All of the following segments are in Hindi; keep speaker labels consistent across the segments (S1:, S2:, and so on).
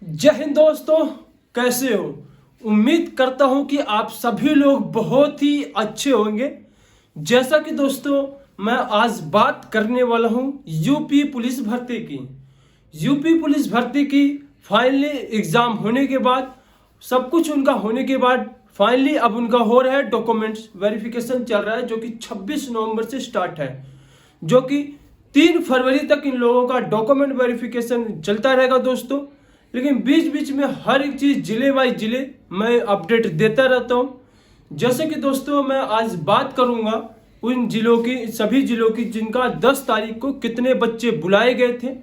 S1: जय हिंद दोस्तों, कैसे हो। उम्मीद करता हूं कि आप सभी लोग बहुत ही अच्छे होंगे। जैसा कि दोस्तों मैं आज बात करने वाला हूं यूपी पुलिस भर्ती की। यूपी पुलिस भर्ती की फाइनली एग्ज़ाम होने के बाद, सब कुछ उनका होने के बाद फाइनली अब उनका हो रहा है डॉक्यूमेंट्स वेरिफिकेशन चल रहा है, जो कि 26 नवंबर से स्टार्ट है, जो कि 3 फरवरी तक इन लोगों का डॉक्यूमेंट वेरिफिकेशन चलता रहेगा दोस्तों। लेकिन बीच बीच में हर एक चीज़ जिले बाई जिले मैं अपडेट देता रहता हूँ। जैसे कि दोस्तों मैं आज बात करूँगा उन जिलों की, सभी जिलों की जिनका 10 तारीख को कितने बच्चे बुलाए गए थे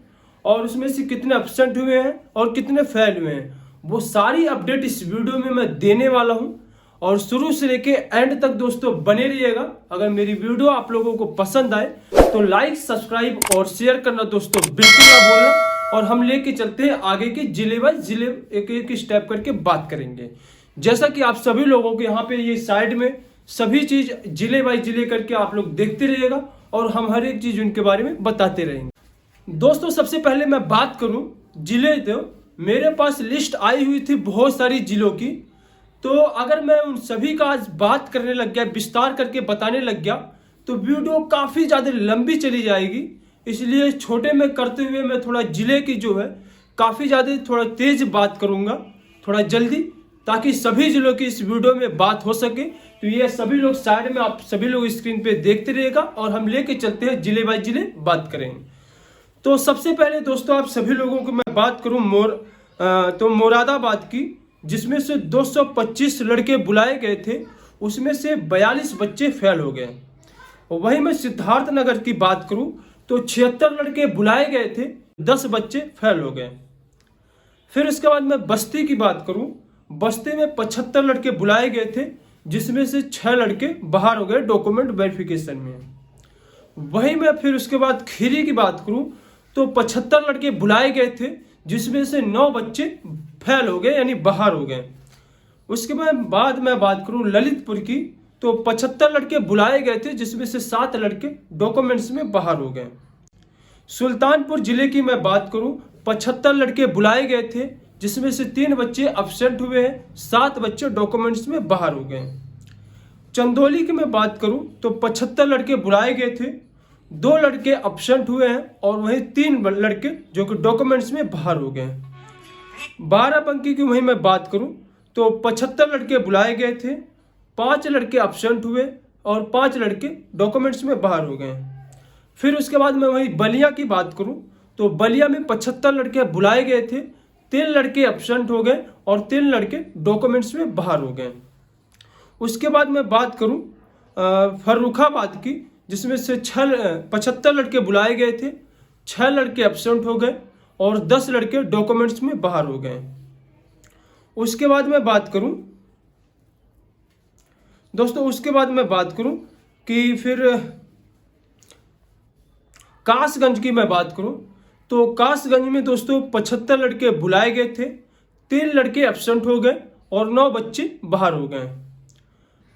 S1: और उसमें से कितने एब्सेंट हुए हैं और कितने फेल हुए हैं, वो सारी अपडेट इस वीडियो में मैं देने वाला हूँ। और शुरू से लेके एंड तक दोस्तों बने रहिएगा। अगर मेरी वीडियो आप लोगों को पसंद आए तो लाइक, सब्सक्राइब और शेयर करना दोस्तों बिल्कुल ना भूलना। और हम लेके चलते हैं आगे के जिले बाय जिले, एक एक स्टेप करके बात करेंगे। जैसा कि आप सभी लोगों के यहाँ पे ये साइड में सभी चीज जिले बाय जिले करके आप लोग देखते रहिएगा और हम हर एक चीज उनके बारे में बताते रहेंगे। दोस्तों सबसे पहले मैं बात करूं जिले, तो मेरे पास लिस्ट आई हुई थी बहुत सारी जिलों की। तो अगर मैं उन सभी का आज बात करने लग गया, विस्तार करके बताने लग गया, तो वीडियो काफ़ी ज़्यादा लंबी चली जाएगी। इसलिए छोटे में करते हुए मैं थोड़ा जिले की जो है काफ़ी ज़्यादा थोड़ा तेज बात करूँगा, थोड़ा जल्दी, ताकि सभी जिलों की इस वीडियो में बात हो सके। तो ये सभी लोग साइड में, आप सभी लोग स्क्रीन पे देखते रहिएगा और हम लेके चलते हैं जिले बाय जिले बात करेंगे। तो सबसे पहले दोस्तों आप सभी लोगों को मैं बात करूँ मुरादाबाद की, जिसमें से 225 लड़के बुलाए गए थे, उसमें से 42 बच्चे फेल हो गए। और वहीं मैं सिद्धार्थनगर की बात करूं तो 76 लड़के बुलाए गए थे, 10 बच्चे फेल हो गए। फिर इसके बाद मैं बस्ती की बात करूं, बस्ती में 75 लड़के बुलाए गए थे, जिसमें से 6 लड़के बाहर हो गए डॉक्यूमेंट वेरिफिकेशन में। वहीं मैं फिर उसके बाद खीरी की बात करूं तो 75 लड़के बुलाए गए थे, जिसमें से 9 बच्चे फेल हो गए यानी बाहर हो गए। उसके बाद मैं बात करूं ललितपुर की, तो 75 लड़के बुलाए गए थे, जिसमें से 7 लड़के डॉक्यूमेंट्स में बाहर हो गए। सुल्तानपुर जिले की मैं बात करूं, 75 लड़के बुलाए गए थे, जिसमें से 3 बच्चे एब्सेंट हुए हैं, 7 बच्चे डॉक्यूमेंट्स में बाहर हो गए। चंदौली की मैं बात करूं तो 75 लड़के बुलाए गए थे, 2 लड़के एब्सेंट हुए हैं और वहीं 3 लड़के जो कि डॉक्यूमेंट्स में बाहर हो गए। बाराबंकी की वहीं मैं बात करूं तो 75 लड़के बुलाए गए थे, 5 लड़के एब्सेंट हुए और 5 लड़के डॉक्यूमेंट्स में बाहर हो गए। फिर उसके बाद मैं वहीं बलिया की बात करूं तो बलिया में 75 लड़के बुलाए गए थे, 3 लड़के एब्सेंट हो गए और 3 लड़के डॉक्यूमेंट्स में बाहर हो गए। उसके बाद मैं बात करूं फर्रुखाबाद की, जिसमें से 75 लड़के बुलाए गए थे, 6 लड़के एब्सेंट हो गए और 10 लड़के डॉक्यूमेंट्स में बाहर हो गए। उसके बाद मैं बात करूं दोस्तों, उसके बाद मैं बात करूं कि फिर कासगंज की मैं बात करूं तो कासगंज में दोस्तों 75 लड़के बुलाए गए थे, 3 लड़के एब्सेंट हो गए और 9 बच्चे बाहर हो गए।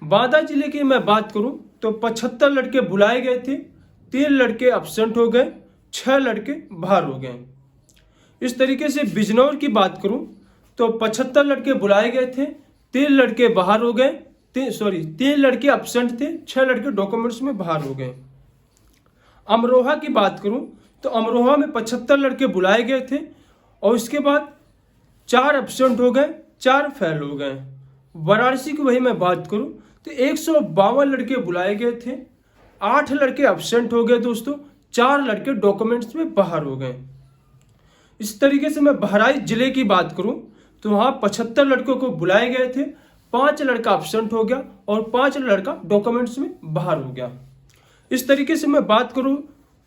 S1: बांदा जिले की मैं बात करूं तो 75 लड़के बुलाए गए थे, 3 लड़के एब्सेंट हो गए, 6 लड़के बाहर हो गए। इस तरीके से बिजनौर की बात करूं तो 75 लड़के बुलाए गए थे, 3 लड़के बाहर हो गए, 3 लड़के एब्सेंट थे, 6 लड़के डॉक्यूमेंट्स में बाहर हो गए। अमरोहा की बात करूं तो अमरोहा में 75 लड़के बुलाए गए थे और उसके बाद 4 एब्सेंट हो गए, 4 फेल हो गए। वाराणसी की वही मैं बात करूं तो 152 लड़के बुलाए गए थे, 8 लड़के एब्सेंट हो गए दोस्तों, 4 लड़के डॉक्यूमेंट्स में बाहर हो गए। इस तरीके से मैं बहराइच जिले की बात करूं तो वहाँ 75 लड़कों को बुलाए गए थे, 5 लड़का एब्सेंट हो गया और 5 लड़का डॉक्यूमेंट्स में बाहर हो गया। इस तरीके से मैं बात करूं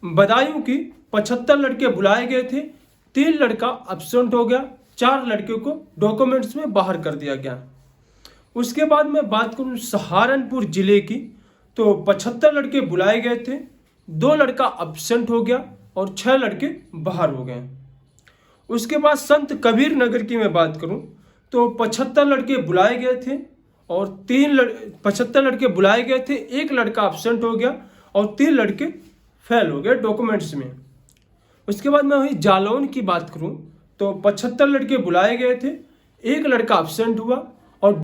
S1: बदायूं की, 75 लड़के बुलाए गए थे, 3 लड़का एब्सेंट हो गया, 4 लड़के को डॉक्यूमेंट्स में बाहर कर दिया गया। उसके बाद मैं बात करूं सहारनपुर जिले की, तो 75 लड़के बुलाए गए थे, 2 लड़का एब्सेंट हो गया और 6 लड़के बाहर हो गए। उसके बाद संत कबीर नगर की मैं बात करूं तो 75 लड़के बुलाए गए थे और 75 लड़के बुलाए गए थे, 1 लड़का एब्सेंट हो गया और 3 लड़के फेल हो गए डॉक्यूमेंट्स में। उसके बाद मैं वही जालौन की बात करूं तो 75 लड़के बुलाए गए थे, एक लड़का एब्सेंट हुआ। और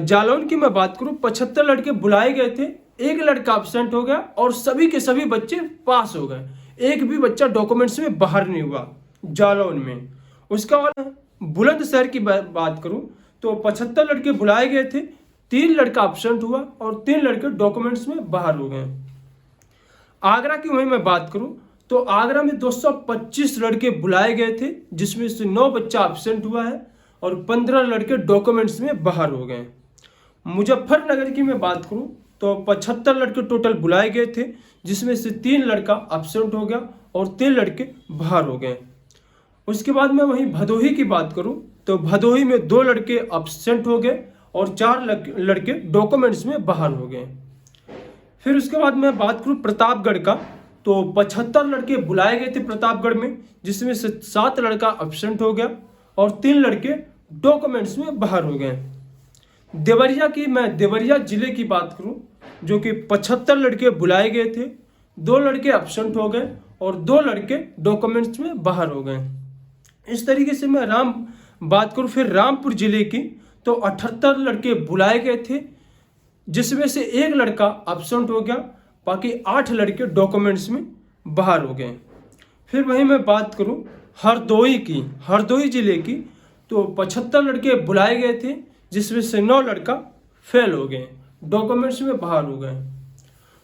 S1: जालौन की मैं बात करूं, 75 लड़के बुलाए गए थे, एक लड़का एब्सेंट हो गया और सभी के सभी बच्चे पास हो गए, एक भी बच्चा डॉक्यूमेंट्स में बाहर नहीं हुआ जालौन में। उसका बाद बुलंदशहर की बात करूं तो 75 लड़के बुलाए गए थे, 3 लड़का एब्सेंट हुआ और 3 लड़के डॉक्यूमेंट्स में बाहर हो गए। आगरा की वहीं मैं बात करूं तो आगरा में 225 लड़के बुलाए गए थे, जिसमें से 9 बच्चा एब्सेंट हुआ है और 15 लड़के डॉक्यूमेंट्स में बाहर हो गए। मुजफ्फरनगर की मैं बात करूं तो 75 लड़के टोटल बुलाए गए थे, जिसमें से 3 लड़का एब्सेंट हो गया और 3 लड़के बाहर हो गए। उसके बाद मैं वहीं भदोही की बात करूं तो भदोही में 2 लड़के एब्सेंट हो गए और 4 लड़के डॉक्यूमेंट्स में बाहर हो गए। फिर उसके बाद मैं बात करूं प्रतापगढ़ का तो 75 लड़के बुलाए गए थे प्रतापगढ़ में, जिसमें से 7 लड़का एब्सेंट हो गया और 3 लड़के डॉक्यूमेंट्स में बाहर हो गए। देवरिया जिले की बात करूं जो कि 75 लड़के बुलाए गए थे, 2 लड़के एब्सेंट हो गए और 2 लड़के डॉक्यूमेंट्स में बाहर हो गए। इस तरीके से मैं बात करूं फिर रामपुर जिले की तो 78 लड़के बुलाए गए थे, जिसमें से 1 लड़का एब्सेंट हो गया, बाकी 8 लड़के डॉक्यूमेंट्स में बाहर हो गए। फिर वहीं मैं बात करूं हरदोई जिले की तो 75 लड़के बुलाए गए थे, जिसमें से 9 लड़का फेल हो गए, डॉक्यूमेंट्स में बाहर हो गए।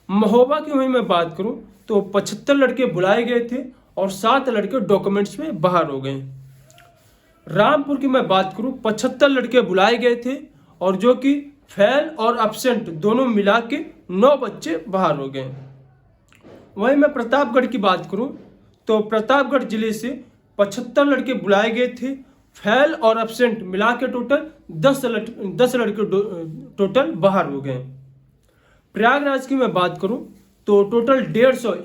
S1: महोबा की वहीं मैं बात करूं तो 75 लड़के बुलाए गए थे और 7 लड़के डॉक्यूमेंट्स में बाहर हो गए। रामपुर की मैं बात करूं 75 लड़के बुलाए गए थे और जो कि फेल और एब्सेंट दोनों मिला के 9 बच्चे बाहर हो गए। वहीं मैं प्रतापगढ़ की बात करूं तो प्रतापगढ़ जिले से 75 लड़के बुलाए गए थे, फेल और एब्सेंट मिला के टोटल 10 लड़के टोटल बाहर हो गए। प्रयागराज की मैं बात करूं तो टोटल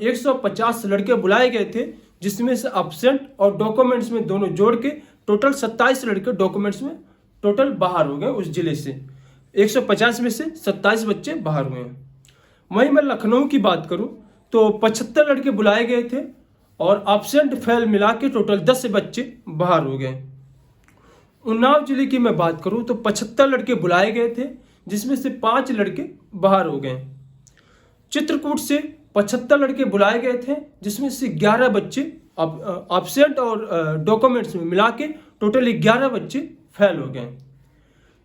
S1: 150 लड़के बुलाए गए थे, जिसमें से एब्सेंट और डॉक्यूमेंट्स में दोनों जोड़ के टोटल 27 लड़के डॉक्यूमेंट्स में टोटल बाहर हो गए। उस जिले से 150 में से 27 बच्चे बाहर हुए हैं। वहीं मैं लखनऊ की बात करूं तो 75 लड़के बुलाए गए थे और एब्सेंट फेल मिला के टोटल 10 बच्चे बाहर हो गए। उन्नाव जिले की मैं बात करूं तो 75 लड़के बुलाए गए थे, जिसमें से 5 लड़के बाहर हो गए। चित्रकूट से 75 लड़के बुलाए गए थे, जिसमें से 11 बच्चे एब्सेंट और डॉक्यूमेंट्स में मिला के टोटल 11 बच्चे फेल हो गए।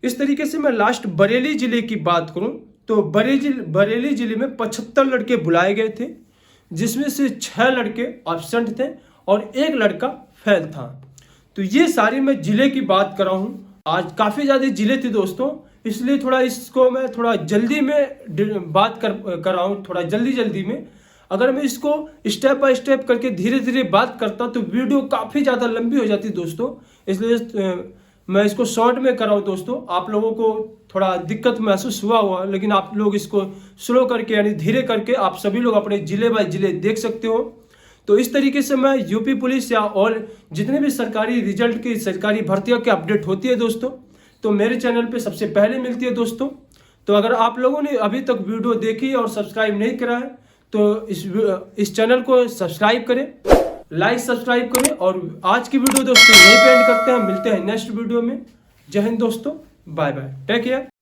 S1: इस तरीके से मैं लास्ट बरेली जिले की बात करूं तो बरेली जिले में 75 लड़के बुलाए गए थे, जिसमें से 6 लड़के एब्सेंट थे और 1 लड़का फेल था। तो ये सारी मैं जिले की बात कर रहा हूँ। आज काफ़ी ज़्यादा जिले थे दोस्तों, इसलिए थोड़ा इसको मैं थोड़ा जल्दी में बात कर रहा हूँ, थोड़ा जल्दी में। अगर मैं इसको स्टेप बाय स्टेप करके धीरे धीरे बात करता तो वीडियो काफ़ी ज़्यादा लंबी हो जाती दोस्तों, इसलिए मैं इसको शॉर्ट में कर रहा हूँ दोस्तों। आप लोगों को थोड़ा दिक्कत महसूस हुआ, लेकिन आप लोग इसको स्लो करके यानी धीरे करके आप सभी लोग अपने जिले बाय जिले देख सकते हो। तो इस तरीके से मैं यूपी पुलिस या और जितने भी सरकारी रिजल्ट की सरकारी भर्तियों की अपडेट होती है दोस्तों, तो मेरे चैनल पे सबसे पहले मिलती है दोस्तों। तो अगर आप लोगों ने अभी तक वीडियो देखी और सब्सक्राइब नहीं करा है तो इस चैनल को सब्सक्राइब करें, लाइक सब्सक्राइब करें। और आज की वीडियो दोस्तों यहीं पे एंड करते हैं, मिलते हैं नेक्स्ट वीडियो में। जय हिंद दोस्तों, बाय बाय, टेक केयर।